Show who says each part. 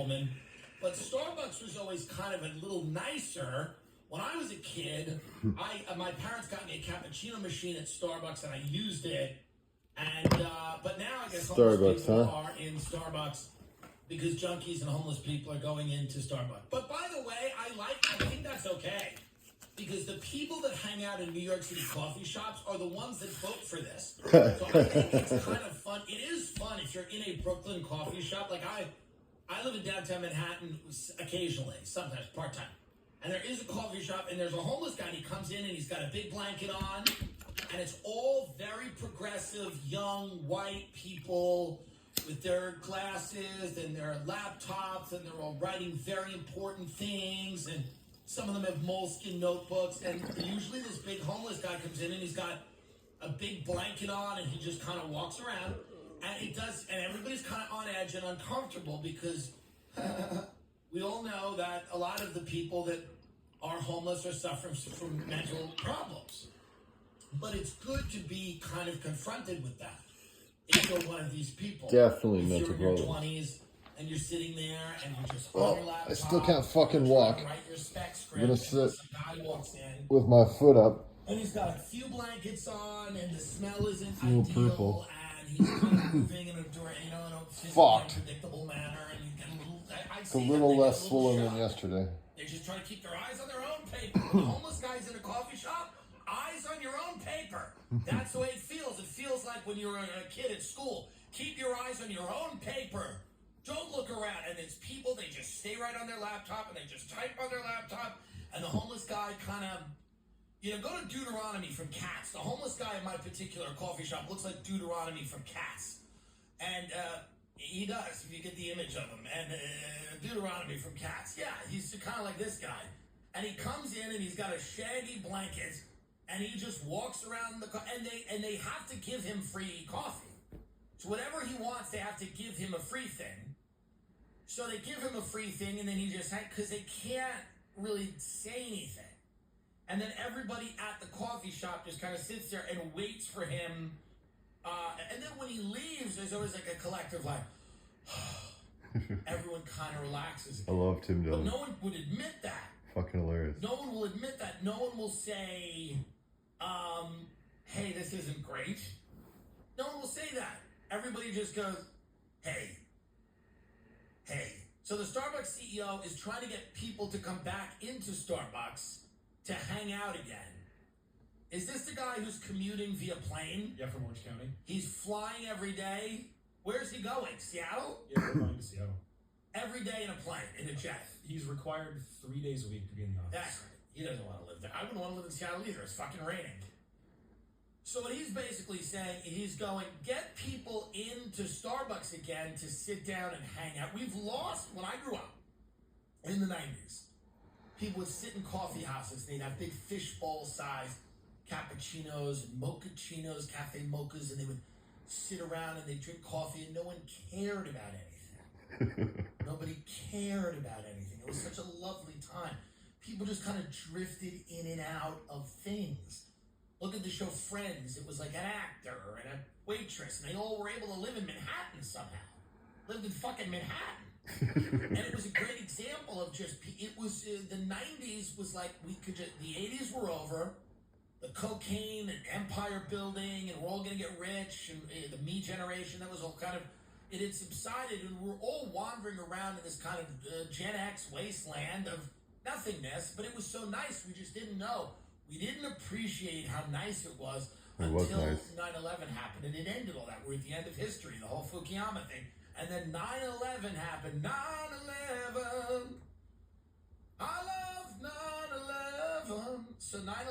Speaker 1: woman. But Starbucks was always kind of a little nicer. When I was a kid, my parents got me a cappuccino machine at Starbucks, and I used it. And but now I guess homeless people are in Starbucks because junkies and homeless people are going into Starbucks. But by the way, I think that's okay. Because the people that hang out in New York City coffee shops are the ones that vote for this. So I think it's kind of fun. It is fun if you're in a Brooklyn coffee shop. Like I live in downtown Manhattan occasionally, sometimes part-time. And there is a coffee shop, and there's a homeless guy, and he comes in, and he's got a big blanket on. And it's all very progressive, young, white people with their glasses and their laptops, and they're all writing very important things, and some of them have moleskin notebooks, and usually this big homeless guy comes in, and he's got a big blanket on, and he just kind of walks around, and everybody's kind of on edge and uncomfortable because we all know that a lot of the people that are homeless are suffering from mental problems. But it's good to be kind of confronted with that if you're one of these people.
Speaker 2: Definitely mental
Speaker 1: problems. If you're in your 20s and you're sitting there and you're just on your laptop.
Speaker 2: I still can't fucking walk.
Speaker 1: Write your spec script,
Speaker 2: I'm gonna sit
Speaker 1: some guy walks in,
Speaker 2: with my foot up.
Speaker 1: and he's got a few blankets on, and the smell isn't ideal, and he's kind of moving in a unpredictable manner, and you get a little.
Speaker 2: It's a little less swollen than yesterday.
Speaker 1: They're just trying to keep their eyes on their own paper. The homeless guy's in a coffee shop. Eyes on your own paper. That's the way it feels. It feels like when you were a kid at school. Keep your eyes on your own paper. Don't look around. And it's people, they just stay right on their laptop, and they just type on their laptop. And the homeless guy kind of, go to Deuteronomy from Cats. The homeless guy in my particular coffee shop looks like Deuteronomy from Cats. And he does, if you get the image of him. And Deuteronomy from Cats. Yeah, he's kind of like this guy. And he comes in, and he's got a shaggy blanket. And he just walks around and they have to give him free coffee. So whatever he wants, they have to give him a free thing. So they give him a free thing, and then he just because they can't really say anything. And then everybody at the coffee shop just kind of sits there and waits for him. And then when he leaves, there's always like a collective like, everyone kind of relaxes again.
Speaker 2: I love Tim Dillon.
Speaker 1: But no one would admit that.
Speaker 2: Fucking hilarious.
Speaker 1: No one will admit that. No one will say, hey, this isn't great. No one will say that. Everybody just goes, hey. So the Starbucks CEO is trying to get people to come back into Starbucks to hang out again. Is this the guy who's commuting via plane?
Speaker 3: Yeah, from Orange County.
Speaker 1: He's flying every day. Where's he going? Seattle?
Speaker 3: Yeah, we're going to Seattle.
Speaker 1: Every day in a plane, in a jet.
Speaker 3: He's required 3 days a week to be in the office.
Speaker 1: That's right. He doesn't want to live there. I wouldn't want to live in Seattle either. It's fucking raining. So what he's basically saying, he's going, get people into Starbucks again to sit down and hang out. We've lost, when I grew up, in the 90s, people would sit in coffee houses. They'd have big fishbowl-sized cappuccinos and mochachinos, cafe mochas, and they would sit around and they'd drink coffee, and no one cared about anything. Nobody cared about anything. It was such a lovely time. People just kind of drifted in and out of things. Look at the show Friends. It was like an actor and a waitress, and they all were able to live in Manhattan somehow. Lived in fucking Manhattan. And it was a great example of just, it was, the 90s was like, the 80s were over. The cocaine and empire building, and we're all going to get rich, and the me generation, that was all kind of, it had subsided, and we're all wandering around in this kind of Gen X wasteland of nothingness, but it was so nice, we just didn't know. We didn't appreciate how nice it was until 9/11 happened, and it ended all that. We're at the end of history, the whole Fukuyama thing. And then 9/11 happened. 9/11. I love 9/11. So 9/11.